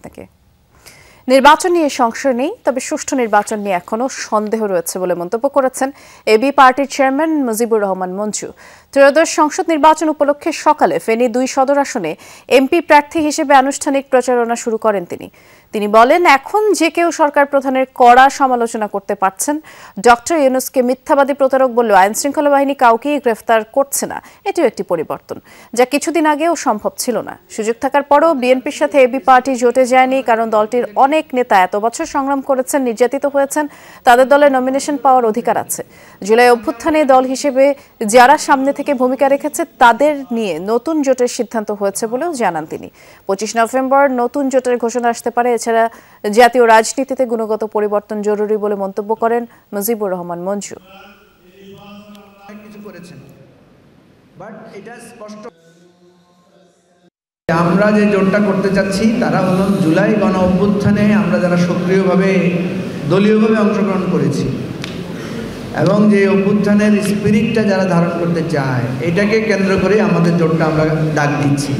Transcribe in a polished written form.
আপনাকে। নির্বাচন নিয়ে সংশয় নেই, তবে সুষ্ঠু নির্বাচন নিয়ে এখনো সন্দেহ রয়েছে বলে মন্তব্য করেছেন এবি পার্টির চেয়ারম্যান মুজিবুর রহমান মঞ্জু। ত্রয়োদশ সংসদ নির্বাচন উপলক্ষে সকালে ফেনী ২ সদর আসনে এমপি প্রার্থী হিসেবে আনুষ্ঠানিক প্রচারণা শুরু করেন তিনি বলেন, এখন যে কেউ সরকার প্রধানের কড়া সমালোচনা করতে পারছেন। ডক্টর ইউনূসকে মিথ্যাবাদী প্রতারক বললেও আইনশৃঙ্খলা বাহিনী কাউকেই গ্রেফতার করছে না, এটিও একটি পরিবর্তন, যা কিছুদিন আগেও সম্ভব ছিল না। সুযোগ থাকার পরও বিএনপির সাথে এবি পার্টি জোটে যায়নি, কারণ দলটির অনেক নেতা এত বছর সংগ্রাম করেছেন, নির্যাতিত হয়েছেন, তাদের দলে নমিনেশন পাওয়ার অধিকার আছে। জুলাই অভ্যুত্থানে দল হিসেবে যারা সামনে থেকে ভূমিকা রেখেছে তাদের নিয়ে নতুন জোটের সিদ্ধান্ত হয়েছে বলেও জানান তিনি। ২৫ নভেম্বর নতুন জোটের ঘোষণা আসতে পারে। এছাড়া জাতীয় রাজনীতিতে গুণগত পরিবর্তন জরুরি বলে মন্তব্য করেন মুজিবুর রহমান মঞ্জু। আমরা যে জোটটা করতে চাচ্ছি তারা হলো জুলাই গণ অভ্যুত্থানে আমরা যারা সক্রিয়ভাবে দলীয়ভাবে অংশগ্রহণ করেছি এবং যে অভ্যুত্থানের স্পিরিটটা যারা ধারণ করতে চায়, এটাকে কেন্দ্র করে আমাদের জোটটা আমরা ডাক দিচ্ছি।